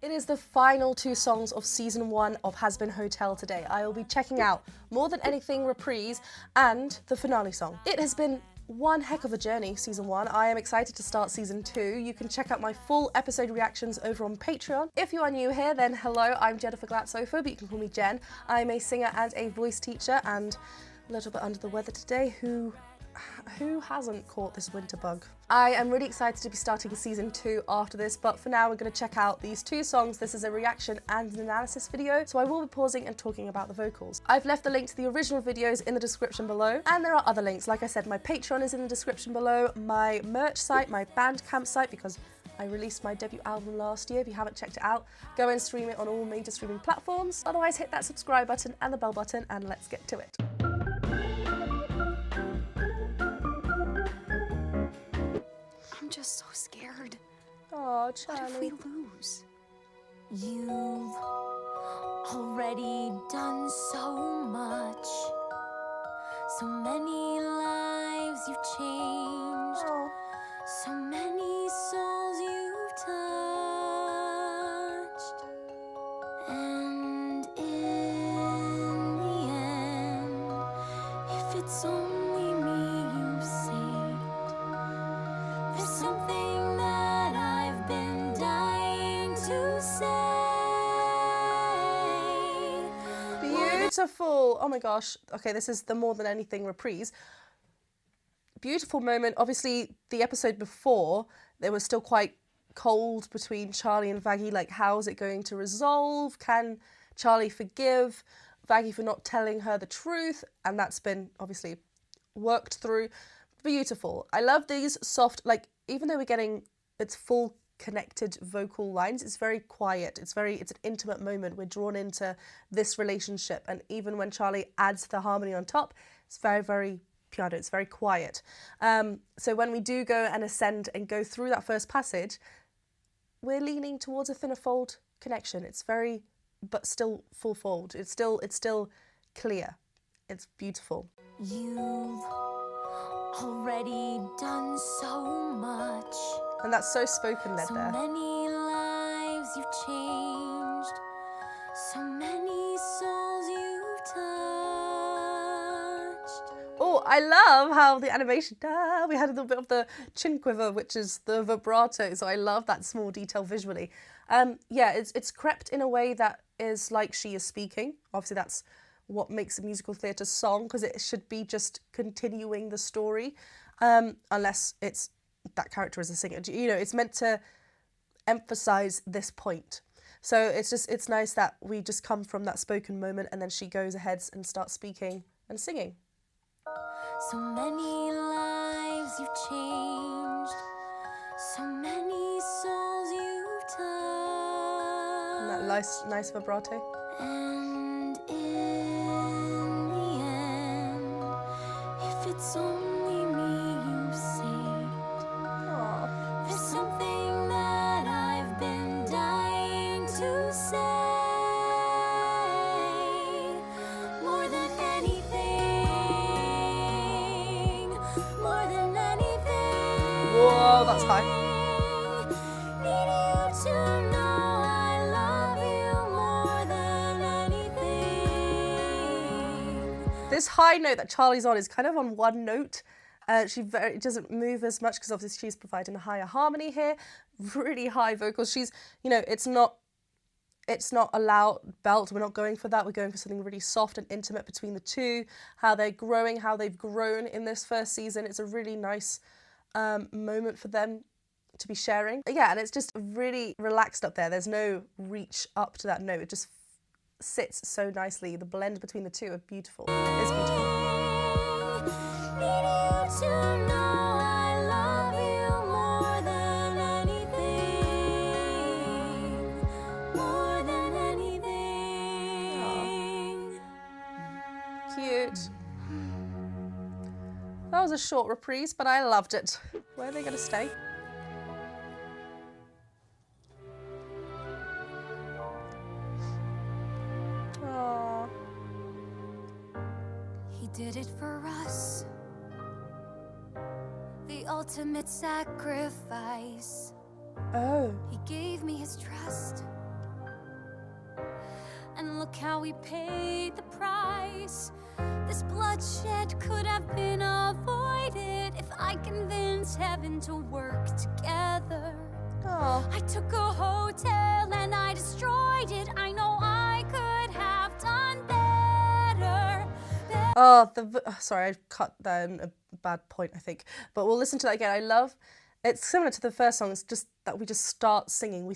It is the final two songs of season 1 of Hazbin Hotel today. I will be checking out More Than Anything Reprise and the finale song. It has been one heck of a journey, season 1. I am excited to start season 2. You can check out my full episode reactions over on Patreon. If you are new here, then hello, I'm Jennifer Glatzhofer, but you can call me Jen. I'm a singer and a voice teacher and a little bit under the weather today. Who hasn't caught this winter bug? I am really excited to be starting season 2 after this, but for now we're going to check out these two songs. This is a reaction and an analysis video, so I will be pausing and talking about the vocals. I've left the link to the original videos in the description below, and there are other links. Like I said, my Patreon is in the description below, my merch site, my Bandcamp site, because I released my debut album last year. If you haven't checked it out, go and stream it on all major streaming platforms. Otherwise, hit that subscribe button and the bell button, and let's get to it. I'm just so scared. Oh, Charlie. What if we lose? You've already done so much. So many lives you've changed. Oh. So many souls you've touched. And in the end, if it's only me you've saved, there's something that I've been dying to say. Beautiful. Oh my gosh. Okay, this is the More Than Anything reprise. Beautiful moment. Obviously, the episode before, there was still quite cold between Charlie and Vaggie. Like, how's it going to resolve? Can Charlie forgive Vaggie for not telling her the truth? And that's been obviously worked through. Beautiful. I love these soft, like, even though we're getting its full connected vocal lines, it's very quiet. It's an intimate moment. We're drawn into this relationship. And even when Charlie adds the harmony on top, it's very, very piano. It's very quiet. So when we do go and ascend and go through that first passage, we're leaning towards a thinner fold connection. It's very, but still full fold. It's still clear. It's beautiful. You've already done so much. And that's so spoken led there. So many lives you've changed. So many souls you've touched. Oh, I love how the animation, we had a little bit of the chin quiver, which is the vibrato. So I love that small detail visually. Yeah, it's crept in a way that is like she is speaking. Obviously, that's what makes a musical theatre song, because it should be just continuing the story, unless it's that character is a singer. You know, it's meant to emphasize this point. So it's nice that we just come from that spoken moment and then she goes ahead and starts speaking and singing. So many lives you've changed. So many souls you've touched. And that nice vibrato. And in the end, if it's only me you've saved, there's something that I've been dying to say. More than anything, more than anything. Whoa, that's high. Need you to know I love you more than anything. This high note that Charlie's on is kind of on one note. She doesn't move as much because obviously she's providing a higher harmony here. Really high vocals. She's, you know, it's not a loud belt. We're not going for that. We're going for something really soft and intimate between the two. How they're growing, how they've grown in this first season. It's a really nice moment for them to be sharing. Yeah, and it's just really relaxed up there. There's no reach up to that note. It just sits so nicely. The blend between the two are beautiful. It is beautiful. Need you to know I love you more than anything. More than anything. Cute. That was a short reprise, but I loved it. Where are they going to stay? Aww. He did it for us. The ultimate sacrifice. Oh. He gave me his trust. how we paid the price. This bloodshed could have been avoided if I convinced heaven to work together. Oh. I took a hotel and I destroyed it. I know I could have done better. Oh, sorry, I cut that in a bad point, I think. But we'll listen to that again. I love, it's similar to the first song. It's just that we just start singing. We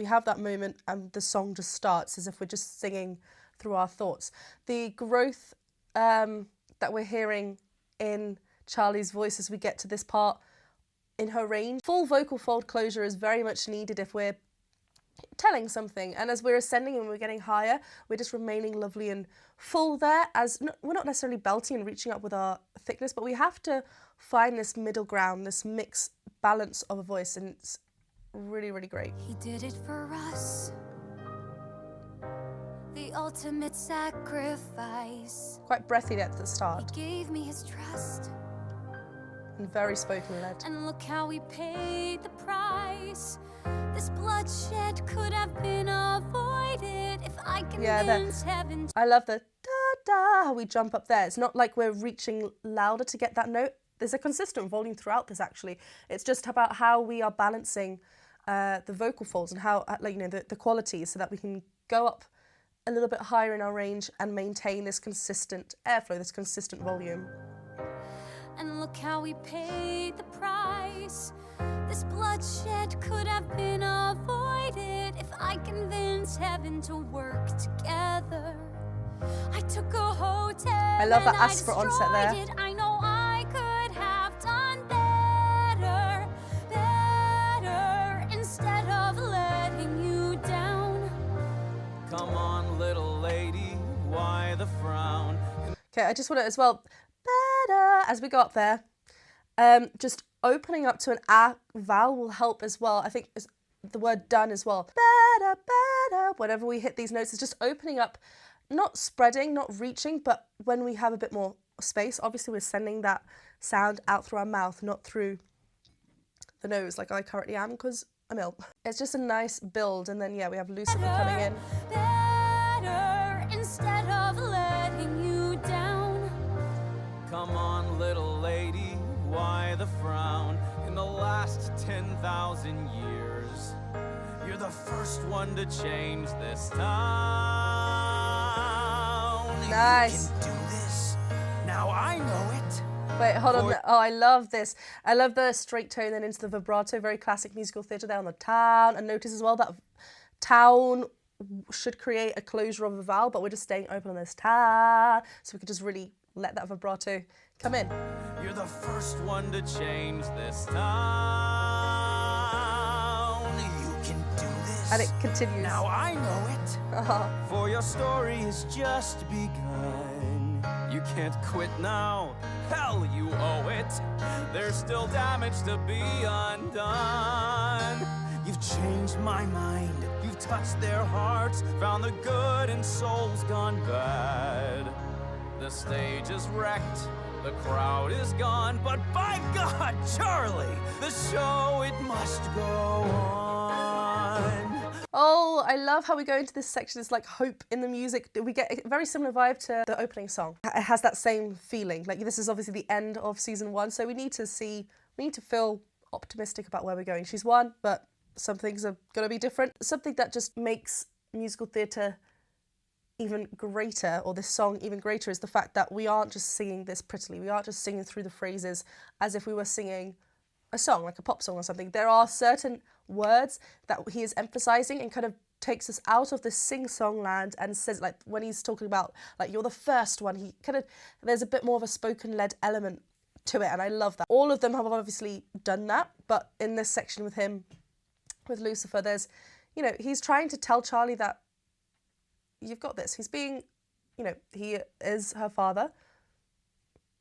have that moment and the song just starts as if we're just singing through our thoughts. The growth that we're hearing in Charlie's voice as we get to this part in her range. Full vocal fold closure is very much needed if we're telling something, and as we're ascending and we're getting higher, we're just remaining lovely and full there, as we're not necessarily belting and reaching up with our thickness, but we have to find this middle ground, this mixed balance of a voice, and it's really, really great. He did it for us, the ultimate sacrifice. Quite breathy at the start. He gave me his trust, and very spoken led. and look how we paid the price. This bloodshed could have been avoided if I convinced heaven. I love the da-da, how we jump up there. It's not like we're reaching louder to get that note. There's a consistent volume throughout this, actually. It's just about how we are balancing the vocal folds and how, like, you know, the qualities, so that we can go up a little bit higher in our range and maintain this consistent airflow, this consistent volume. And look how we paid the price. This bloodshed could have been avoided if I convinced heaven to work together. I took a hotel. I love that and Asper onset there. destroyed it. I know I could have done better, instead of letting you down. Come on, little lady, why the frown? Okay, I just want to as well, better, as we go up there, just opening up to an A vowel will help as well. I think it's the word done as well. Better, better, whenever we hit these notes, it's just opening up, not spreading, not reaching, but when we have a bit more space, obviously we're sending that sound out through our mouth, not through the nose like I currently am because I'm ill. It's just a nice build, and then, yeah, we have Lucifer coming in. Better, instead of letting you down. Come on, little lady, why the frown? In the last 10,000 years, you're the first one to change this town. Nice. You can do this. Now I know it. Wait, hold on. Oh, I love this. I love the straight tone then into the vibrato, very classic musical theatre there on the town. And notice as well that town should create a closure of a vowel, but we're just staying open on this town. So we could just really let that vibrato come in. You're the first one to change this town. You can do this. And it continues. Now I know it. For your story has just begun. You can't quit now. Hell, you owe it. There's still damage to be undone. You've changed my mind. You've touched their hearts, found the good in souls gone bad. The stage is wrecked, the crowd is gone, but by God, Charlie, the show, it must go on. Oh, I love how we go into this section. It's like hope in the music. We get a very similar vibe to the opening song. It has that same feeling. Like, this is obviously the end of season 1, so we need to feel optimistic about where we're going. She's won, but some things are going to be different. Something that just makes musical theatre even greater, or this song even greater, is the fact that we aren't just singing this prettily. We aren't just singing through the phrases as if we were singing a song, like a pop song or something. There are certain words that he is emphasizing and kind of takes us out of the sing-song land and says, like, when he's talking about, like, you're the first one, he kind of, there's a bit more of a spoken-led element to it, and I love that. All of them have obviously done that, but in this section with him, with Lucifer, there's, you know, he's trying to tell Charlie that you've got this. He's being, you know, he is her father,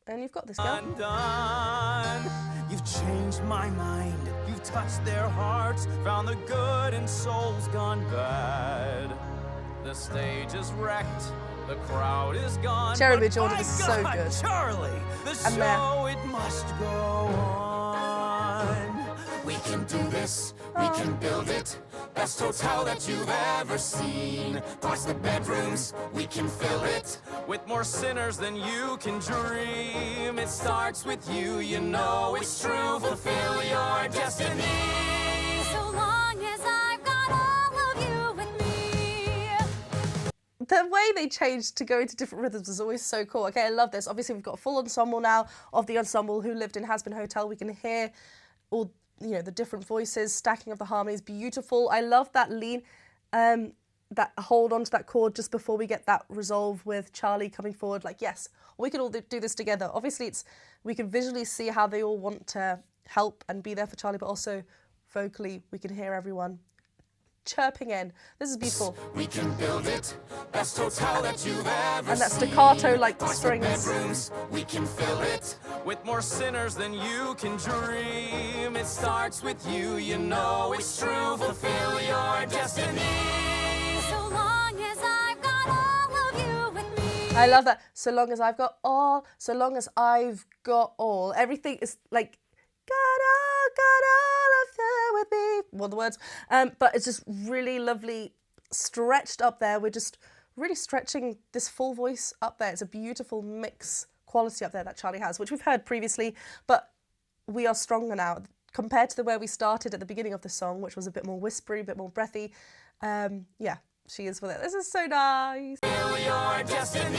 and you've got this, girl. Undone. You've changed my mind. You've touched their hearts, found the good in souls gone bad. The stage is wrecked, the crowd is gone. Jeremy but Jordan by is so God, good. Charlie, the And show, it must go on. We can do this, we can build it. best hotel that you've ever seen. Plus the bedrooms, we can fill it with more sinners than you can dream. It starts with you, you know it's true. Fulfill your destiny. So long as I've got all of you with me. The way they changed to go into different rhythms is always so cool. Okay, I love this. Obviously, we've got a full ensemble now of the ensemble who lived in Hazbin Hotel. We can hear all, you know, the different voices, stacking of the harmonies, beautiful. I love that lean, that hold on to that chord just before we get that resolve with Charlie coming forward. Like, yes, we can all do this together. Obviously, we can visually see how they all want to help and be there for Charlie, but also vocally, we can hear everyone chirping in. This is beautiful. We can build it, best hotel that you've ever And that seen. staccato like Plus strings. the bedrooms, we can fill it with more sinners than you can dream. It starts with you, you know it's true. Fulfill your destiny. So long as I've got all of you with me. I love that. So long as I've got all, so long as I've got all. Everything is like, got all of you with me. Well, the words. But it's just really lovely, stretched up there. We're just really stretching this full voice up there. It's a beautiful mix quality up there that Charlie has, which we've heard previously, but we are stronger now compared to the way we started at the beginning of the song, which was a bit more whispery, a bit more breathy. Yeah, she is with it. This is so nice. Fulfill your destiny.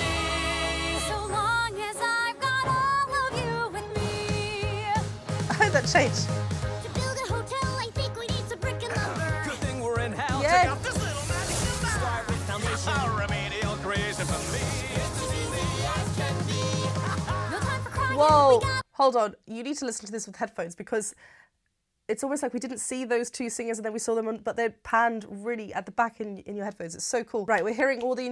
So long as I've got all of you with me. I hope that changed. To build a hotel, I think we need some brick and lumber. Good thing we're in hell. Yeah. Check out this little magic number. Start with foundation. Our remedial creation for me. It's as easy as can be. No time for crying. Whoa, We got hold on. You need to listen to this with headphones because it's almost like we didn't see those two singers and then we saw them, but they're panned really at the back in your headphones. It's so cool. Right, we're hearing all the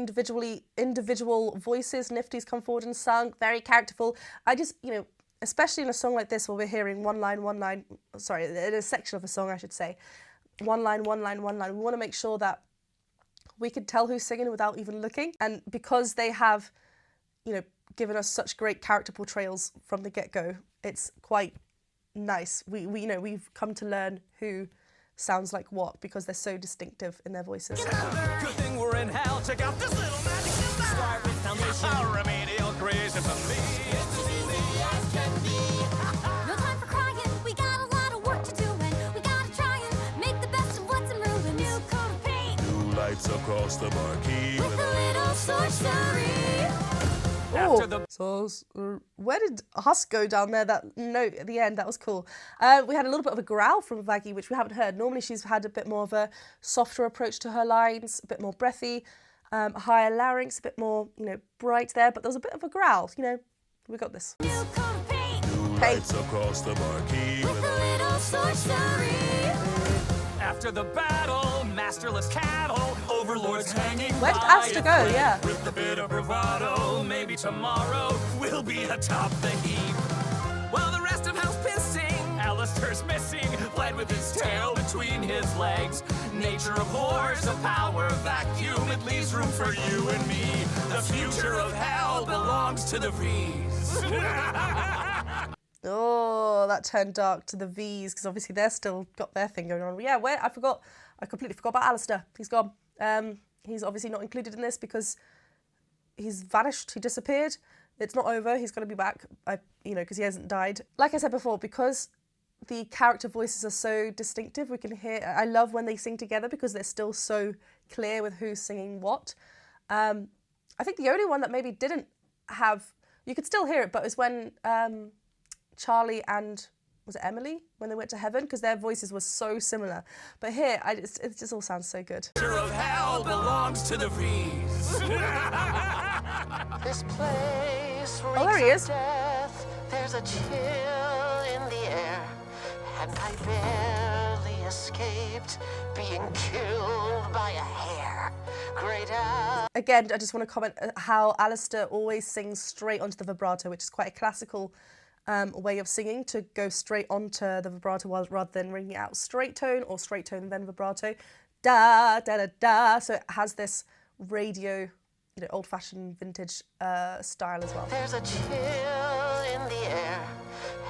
individual voices. Nifty's come forward and sung, very characterful. I just, you know, especially in a song like this where we're hearing one line, sorry, in a section of a song, I should say, one line. We want to make sure that we can tell who's singing without even looking. And because they have, you know, given us such great character portrayals from the get-go, it's quite nice. We you know, we've come to learn who sounds like what because they're so distinctive in their voices. Good thing we're in hell. Check out this little magic number. Start with foundation. Our remedial creation for me. It's as easy as can be. no time for crying. We got a lot of work to do and we gotta try and make the best of what's in ruin. New coat of paint New lights across the marquee with a little sorcery. After the Where did Huss go down there? That note at the end, that was cool. We had a little bit of a growl from Vaggie, which we haven't heard. Normally she's had a bit more of a softer approach to her lines, a bit more breathy, higher larynx, a bit more, you know, bright there, but there was a bit of a growl, you know, we got this. New coat of paint New lights across the marquee with a little sorcery. After the battle, masterless cattle, overlords hanging. Where did by Asta a go? thread. Yeah. With a bit of bravado, maybe tomorrow we'll be atop the heap. While the rest of house pissing, Alistair's missing, fled with his tail between his legs. Nature abhors a power vacuum, it leaves room for you and me. The future of hell belongs to the V's. Oh, that turned dark to the V's because obviously they're still got their thing going on. Yeah, I completely forgot about Alistair. He's gone. He's obviously not included in this because he's vanished. He disappeared. It's not over. He's going to be back. Because he hasn't died. Like I said before, because the character voices are so distinctive, we can hear. I love when they sing together because they're still so clear with who's singing what. I think the only one that maybe didn't have, you could still hear it, but it was when Charlie and, was it Emily, when they went to heaven, because their voices were so similar. But here, it just all sounds so good. The future of hell belongs to the V's. This place Oh, there he reeks is. of death. There's a chill in the air, and I barely escaped being killed by a hair. Great Again, I just want to comment how Alistair always sings straight onto the vibrato, which is quite a classical way of singing, to go straight onto the vibrato rather than ringing it out straight tone or straight tone then vibrato. Da, da, da, da. So it has this radio, you know, old-fashioned vintage style as well. There's a chill in the air,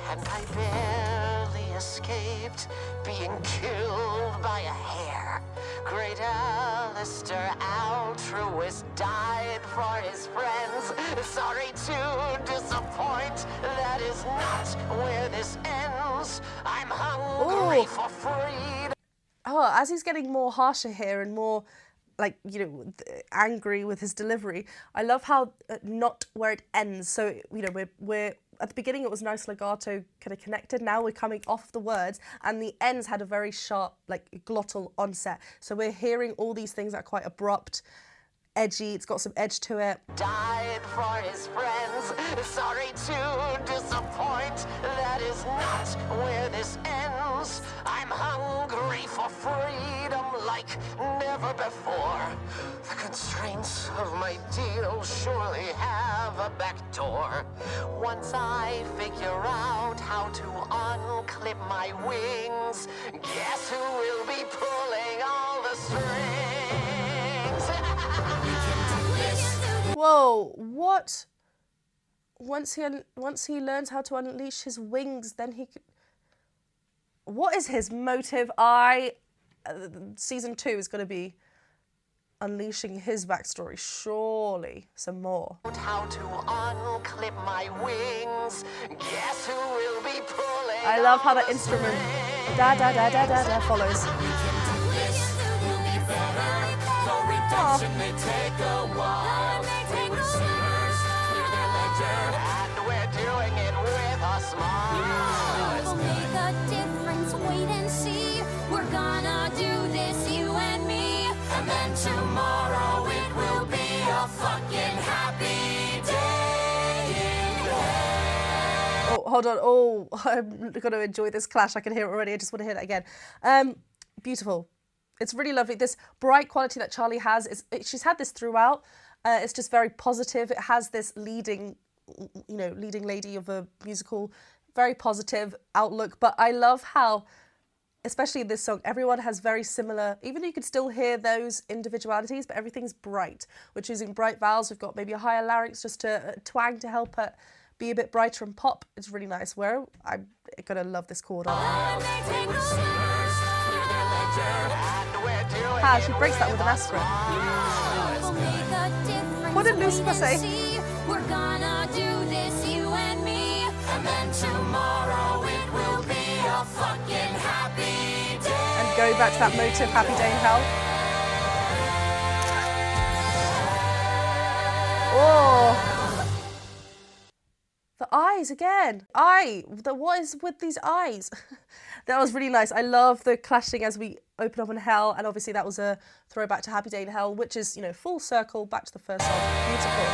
and I barely escaped being killed by a hair. Great Alistair, altruist, died for his friends. Sorry to disappoint, that is not where this ends. I'm hungry for freedom. Oh, as he's getting more harsher here and more, like, you know, angry with his delivery, I love how not where it ends. So, you know, we're at the beginning it was nice legato kind of connected. Now we're coming off the words, and the ends had a very sharp, like, glottal onset. So we're hearing all these things that are quite abrupt, edgy. It's got some edge to it. Died for his friends. Sorry to disappoint, that is not where this ends. I'm hungry for freedom like never before. The constraints of my deal surely have a back door. Once I figure out how to unclip my wings, guess who will be pulling all the strings? Whoa, what? Once he learns how to unleash his wings, then he could... What is his motive? Season 2 is going to be unleashing his backstory. Surely some more. How to unclip my wings. Guess who will be pulling? I love how that instrument da da da da da da follows. May take a while. And we're doing it with a smile. We'll make a difference, wait and see. We're gonna do this, you and me. And then tomorrow it will be a fucking happy day in hell. Oh, hold on. Oh, I'm going to enjoy this clash. I can hear it already. I just want to hear that again. Beautiful. It's really lovely. This bright quality that Charlie has, she's had this throughout. It's just very positive. It has this leading lady of a musical, very positive outlook. But I love how, especially in this song, everyone has very similar, even though you can still hear those individualities, but everything's bright. We're choosing bright vowels. We've got maybe a higher larynx, just a twang to help it be a bit brighter and pop. It's really nice. Where I'm going to love this chord on. She breaks that with an aspirin. What did Lucifer say? We're gonna do this, you and me. And then tomorrow it will be a fucking happy day. And go back to that motive, Happy Day in Hell. Oh. The eyes again. What is with these eyes? That was really nice. I love the clashing as we open up in Hell, and obviously that was a throwback to Happy Day in Hell, which is, you know, full circle back to the first song. Beautiful.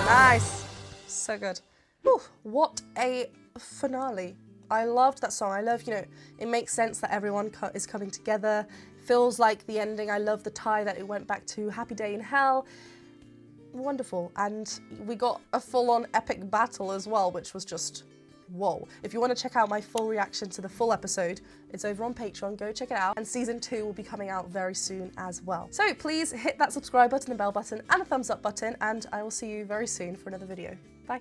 Nice. So good. Whew, what a finale. I loved that song. I love, you know, it makes sense that everyone is coming together. Feels like the ending. I love the tie that it went back to Happy Day in Hell. Wonderful. And we got a full-on epic battle as well, which was just whoa. If you want to check out my full reaction to the full episode, it's over on Patreon. Go check it out. And season 2 will be coming out very soon as well. So please hit that subscribe button and bell button and a thumbs up button, and I will see you very soon for another video. Bye.